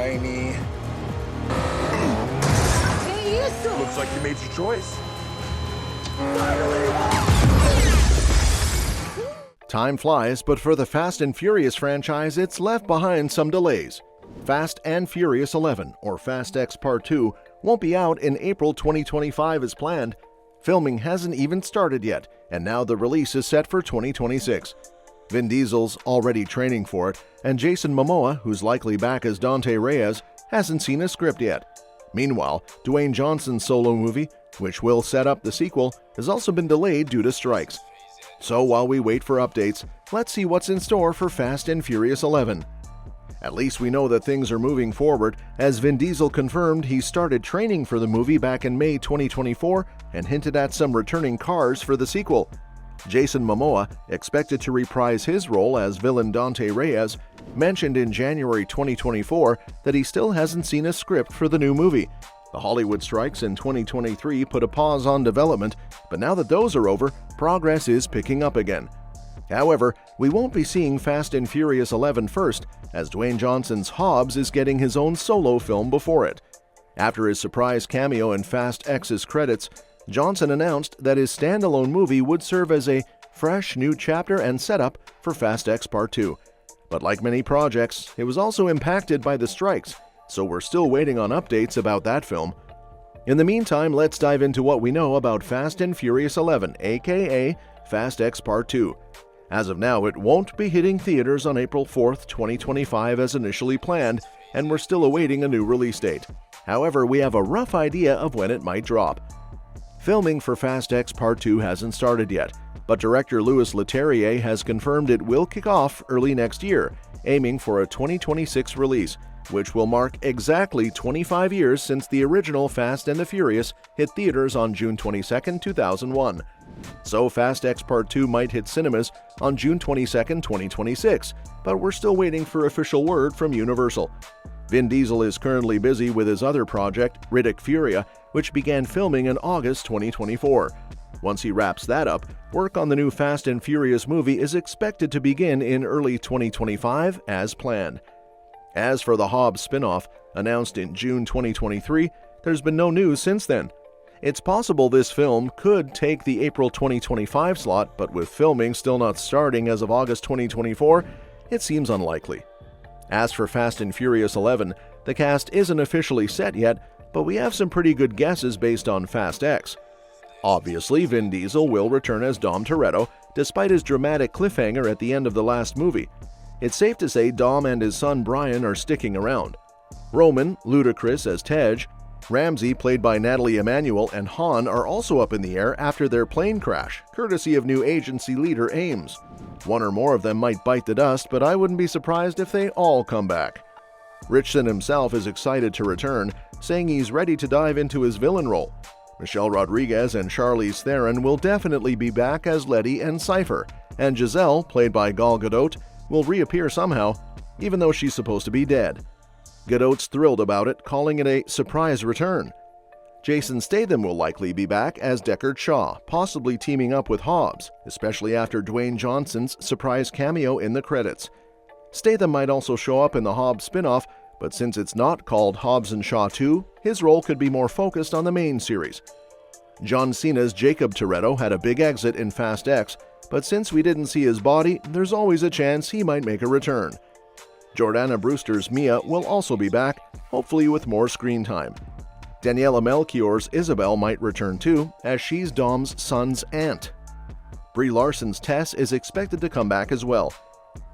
shiny. Looks like you made your choice. Time flies, but for the Fast and Furious franchise, it's left behind some delays. Fast and Furious 11, or Fast X Part 2, won't be out in April 2025 as planned. Filming hasn't even started yet, and now the release is set for 2026. Vin Diesel's already training for it, and Jason Momoa, who's likely back as Dante Reyes, hasn't seen a script yet. Meanwhile, Dwayne Johnson's solo movie, which will set up the sequel, has also been delayed due to strikes. So while we wait for updates, let's see what's in store for Fast and Furious 11. At least we know that things are moving forward, as Vin Diesel confirmed he started training for the movie back in May 2024 and hinted at some returning cars for the sequel. Jason Momoa, expected to reprise his role as villain Dante Reyes, mentioned in January 2024 that he still hasn't seen a script for the new movie. The Hollywood strikes in 2023 put a pause on development, but now that those are over, progress is picking up again. However, we won't be seeing Fast and Furious 11 first, as Dwayne Johnson's Hobbs is getting his own solo film before it. After his surprise cameo in Fast X's credits, Johnson announced that his standalone movie would serve as a fresh new chapter and setup for Fast X Part 2. But like many projects, it was also impacted by the strikes, so we're still waiting on updates about that film. In the meantime, let's dive into what we know about Fast and Furious 11, aka Fast X Part 2. As of now, it won't be hitting theaters on April 4th, 2025 as initially planned, and we're still awaiting a new release date. However, we have a rough idea of when it might drop. Filming for Fast X Part 2 hasn't started yet, but director Louis Leterrier has confirmed it will kick off early next year, aiming for a 2026 release, which will mark exactly 25 years since the original Fast and the Furious hit theaters on June 22, 2001. So Fast X Part 2 might hit cinemas on June 22, 2026, but we're still waiting for official word from Universal. Vin Diesel is currently busy with his other project, Riddick Furia, which began filming in August 2024. Once he wraps that up, work on the new Fast and Furious movie is expected to begin in early 2025 as planned. As for the Hobbs spin-off, announced in June 2023, there's been no news since then. It's possible this film could take the April 2025 slot, but with filming still not starting as of August 2024, it seems unlikely. As for Fast and Furious 11, the cast isn't officially set yet, but we have some pretty good guesses based on Fast X. Obviously, Vin Diesel will return as Dom Toretto, despite his dramatic cliffhanger at the end of the last movie. It's safe to say Dom and his son Brian are sticking around. Roman, Ludacris as Tej, Ramsey, played by Nathalie Emmanuel, and Han are also up in the air after their plane crash, courtesy of new agency leader Ames. One or more of them might bite the dust, but I wouldn't be surprised if they all come back. Richardson himself is excited to return, saying he's ready to dive into his villain role. Michelle Rodriguez and Charlize Theron will definitely be back as Letty and Cypher, and Giselle, played by Gal Gadot, will reappear somehow, even though she's supposed to be dead. Gadot's thrilled about it, calling it a surprise return. Jason Statham will likely be back as Deckard Shaw, possibly teaming up with Hobbs, especially after Dwayne Johnson's surprise cameo in the credits. Statham might also show up in the Hobbs spin-off, but since it's not called Hobbs & Shaw 2, his role could be more focused on the main series. John Cena's Jacob Toretto had a big exit in Fast X, but since we didn't see his body, there's always a chance he might make a return. Jordana Brewster's Mia will also be back, hopefully with more screen time. Daniela Melchior's Isabel might return too, as she's Dom's son's aunt. Brie Larson's Tess is expected to come back as well.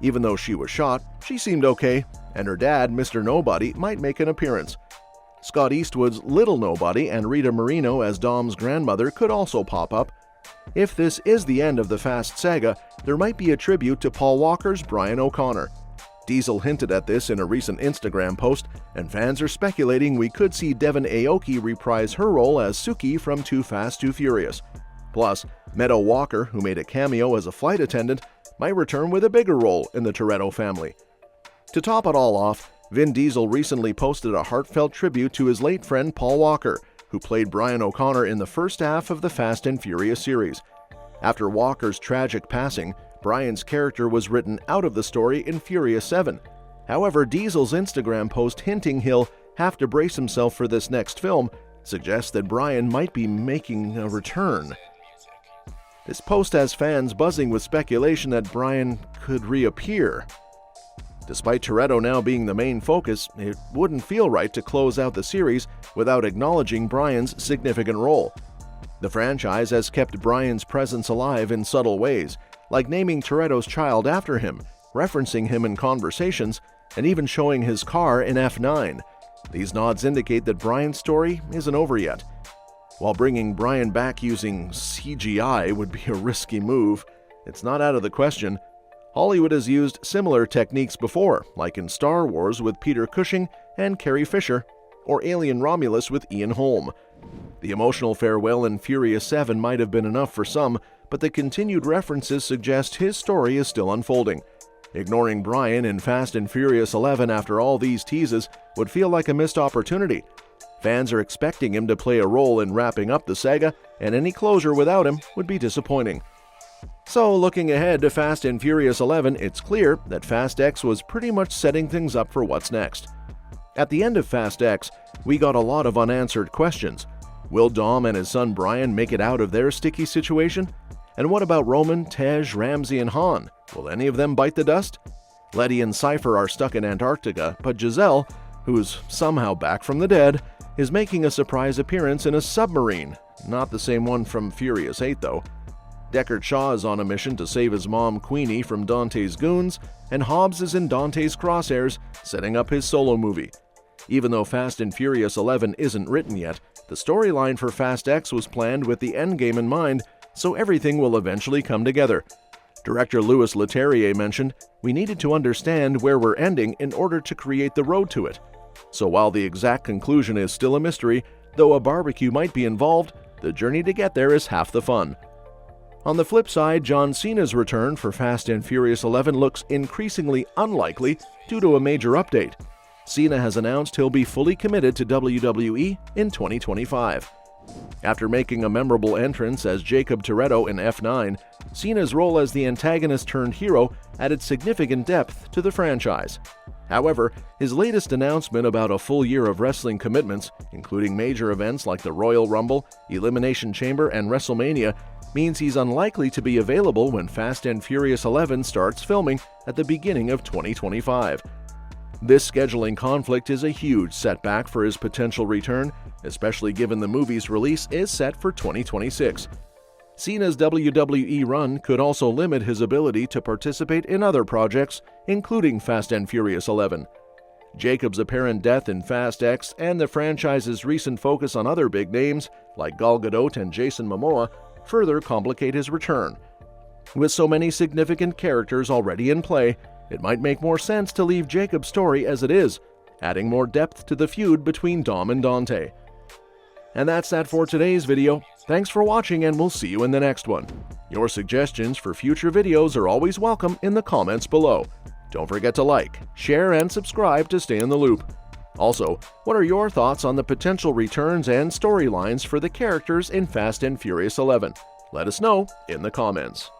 Even though she was shot, she seemed okay, and her dad, Mr. Nobody, might make an appearance. Scott Eastwood's Little Nobody and Rita Moreno as Dom's grandmother could also pop up. If this is the end of the Fast saga, there might be a tribute to Paul Walker's Brian O'Connor. Diesel hinted at this in a recent Instagram post, and fans are speculating we could see Devon Aoki reprise her role as Suki from Too Fast, Too Furious. Plus, Meadow Walker, who made a cameo as a flight attendant, might return with a bigger role in the Toretto family. To top it all off, Vin Diesel recently posted a heartfelt tribute to his late friend Paul Walker, who played Brian O'Connor in the first half of the Fast and Furious series. After Walker's tragic passing, Brian's character was written out of the story in Furious 7. However, Diesel's Instagram post hinting he'll have to brace himself for this next film suggests that Brian might be making a return. This post has fans buzzing with speculation that Brian could reappear. Despite Toretto now being the main focus, it wouldn't feel right to close out the series without acknowledging Brian's significant role. The franchise has kept Brian's presence alive in subtle ways, like naming Toretto's child after him, referencing him in conversations, and even showing his car in F9. These nods indicate that Brian's story isn't over yet. While bringing Brian back using CGI would be a risky move, it's not out of the question. Hollywood has used similar techniques before, like in Star Wars with Peter Cushing and Carrie Fisher, or Alien Romulus with Ian Holm. The emotional farewell in Furious 7 might have been enough for some, but the continued references suggest his story is still unfolding. Ignoring Brian in Fast and Furious 11 after all these teases would feel like a missed opportunity. Fans are expecting him to play a role in wrapping up the saga, and any closure without him would be disappointing. So, looking ahead to Fast and Furious 11, it's clear that Fast X was pretty much setting things up for what's next. At the end of Fast X, we got a lot of unanswered questions. Will Dom and his son Brian make it out of their sticky situation? And what about Roman, Tej, Ramsey, and Han? Will any of them bite the dust? Letty and Cypher are stuck in Antarctica, but Giselle, who's somehow back from the dead, is making a surprise appearance in a submarine. Not the same one from Furious 8, though. Deckard Shaw is on a mission to save his mom Queenie from Dante's goons, and Hobbs is in Dante's crosshairs, setting up his solo movie. Even though Fast and Furious 11 isn't written yet, the storyline for Fast X was planned with the endgame in mind, so everything will eventually come together. Director Louis Leterrier mentioned, "We needed to understand where we're ending in order to create the road to it." So while the exact conclusion is still a mystery, though a barbecue might be involved, the journey to get there is half the fun. On the flip side, John Cena's return for Fast and Furious 11 looks increasingly unlikely due to a major update. Cena has announced he'll be fully committed to WWE in 2025. After making a memorable entrance as Jacob Toretto in F9, Cena's role as the antagonist-turned-hero added significant depth to the franchise. However, his latest announcement about a full year of wrestling commitments, including major events like the Royal Rumble, Elimination Chamber, and WrestleMania, means he's unlikely to be available when Fast and Furious 11 starts filming at the beginning of 2025. This scheduling conflict is a huge setback for his potential return, especially given the movie's release is set for 2026. Cena's WWE run could also limit his ability to participate in other projects, including Fast and Furious 11. Jacob's apparent death in Fast X and the franchise's recent focus on other big names, like Gal Gadot and Jason Momoa, further complicate his return. With so many significant characters already in play, it might make more sense to leave Jacob's story as it is, adding more depth to the feud between Dom and Dante. And that's that for today's video. Thanks for watching, and we'll see you in the next one. Your suggestions for future videos are always welcome in the comments below. Don't forget to like, share, and subscribe to stay in the loop. Also, what are your thoughts on the potential returns and storylines for the characters in Fast and Furious 11? Let us know in the comments.